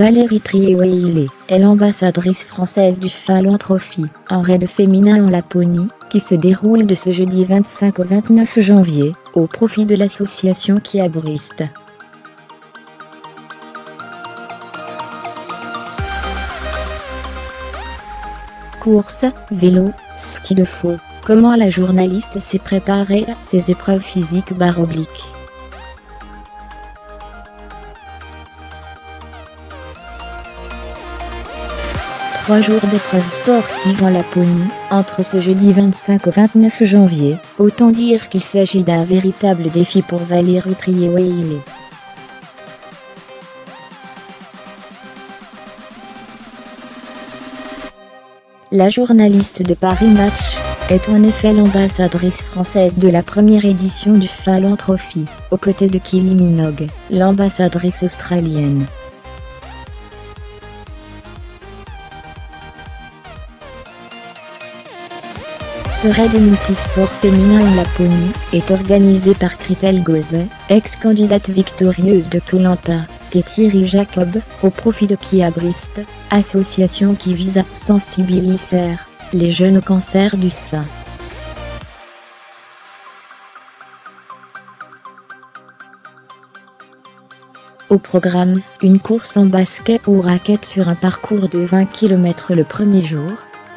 Valérie Trierweyler est l'ambassadrice française du Philanthropie, un raid féminin en Laponie, qui se déroule de ce jeudi 25 au 29 janvier, au profit de l'association Kyabriste. Course, vélo, ski de fond, comment la journaliste s'est préparée à ses épreuves physiques /obliques. Trois jours d'épreuves sportives en Laponie, entre ce jeudi 25 au 29 janvier, autant dire qu'il s'agit d'un véritable défi pour Valérie Trierweyler. La journaliste de Paris Match est en effet l'ambassadrice française de la première édition du Philanthropie, aux côtés de Kylie Minogue, l'ambassadrice australienne. Ce raid multisport féminin en Laponie est organisé par Christelle Gauzet, ex-candidate victorieuse de Koh Lanta, et Thierry Jacob, au profit de Kyabriste, association qui vise à sensibiliser les jeunes au cancer du sein. Au programme, une course en basket ou raquette sur un parcours de 20 km le premier jour,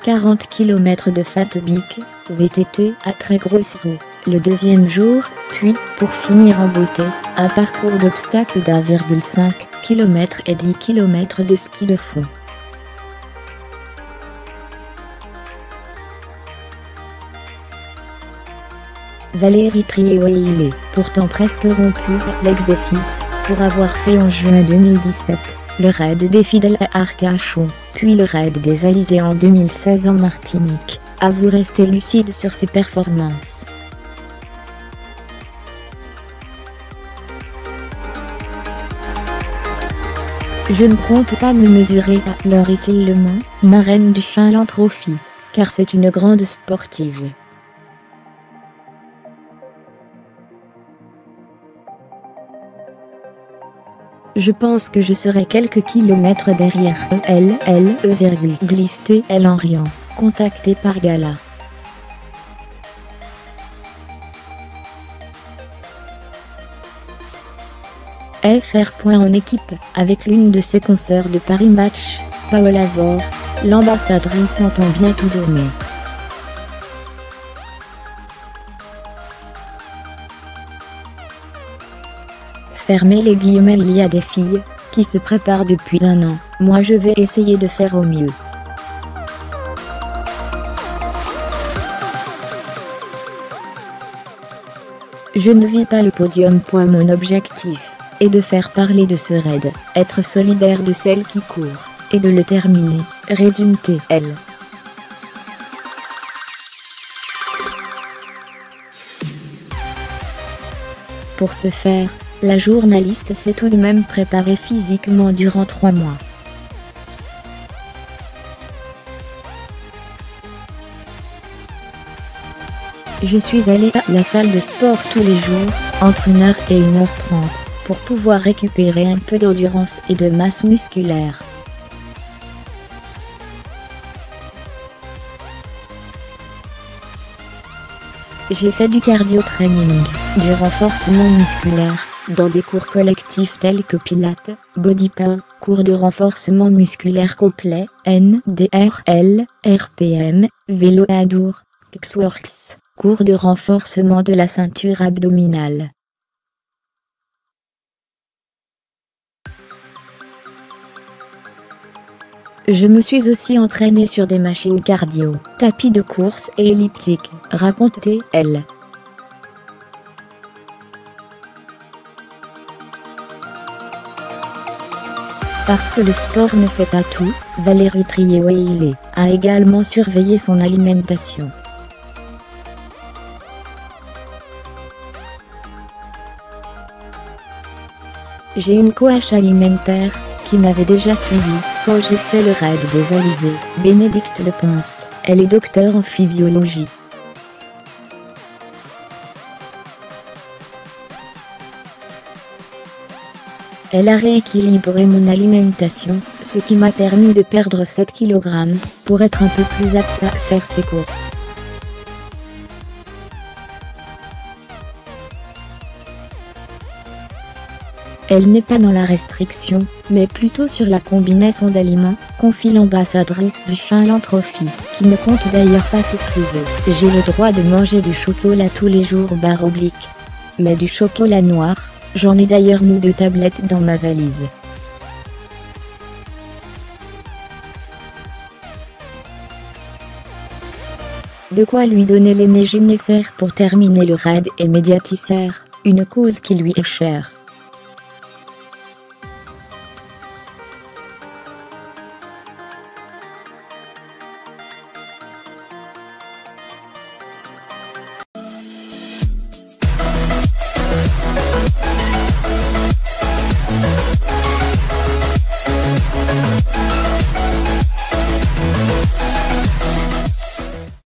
40 km de fat bike, VTT à très grosse roue, le deuxième jour, puis, pour finir en beauté, un parcours d'obstacles d'1,5 km et 10 km de ski de fond. Valérie Trierweyler, pourtant presque rompue à l'exercice, pour avoir fait en juin 2017, le raid des fidèles à Arcachon, puis le raid des Alizés en 2016 en Martinique, avoue rester lucide sur ses performances. Je ne compte pas me mesurer à Laurie Tillman, marraine du Philanthropie, car c'est une grande sportive. Je pense que je serai quelques kilomètres derrière elle, glisse-t-elle en riant, contactée par Gala. FR. En équipe, avec l'une de ses consoeurs de Paris Match, Paola Vore, l'ambassadrice entend bien tout donner. Fermez les guillemets, il y a des filles qui se préparent depuis un an, moi je vais essayer de faire au mieux. Je ne vis pas le podium. Mon objectif est de faire parler de ce raid, être solidaire de celles qui courent, et de le terminer, résume-t-elle. Pour ce faire, la journaliste s'est tout de même préparée physiquement durant 3 mois. Je suis allée à la salle de sport tous les jours, entre 1h et 1h30, pour pouvoir récupérer un peu d'endurance et de masse musculaire. J'ai fait du cardio-training, du renforcement musculaire, dans des cours collectifs tels que Pilates, Bodypump, cours de renforcement musculaire complet, NDRL, RPM, vélo indoor, Kexworks, cours de renforcement de la ceinture abdominale. Je me suis aussi entraînée sur des machines cardio, tapis de course et elliptique, raconte-t-elle. Parce que le sport ne fait pas tout, Valérie Trierweyler a également surveillé son alimentation. J'ai une coach alimentaire qui m'avait déjà suivi quand j'ai fait le raid des Alizés, Bénédicte Leponce, elle est docteure en physiologie. Elle a rééquilibré mon alimentation, ce qui m'a permis de perdre 7 kg, pour être un peu plus apte à faire ses courses. Elle n'est pas dans la restriction, mais plutôt sur la combinaison d'aliments, confie l'ambassadrice du Philanthropie, qui ne compte d'ailleurs pas se priver. J'ai le droit de manger du chocolat tous les jours /. Mais du chocolat noir, j'en ai d'ailleurs mis 2 tablettes dans ma valise. De quoi lui donner l'énergie nécessaire pour terminer le raid et médiatiser une cause qui lui est chère.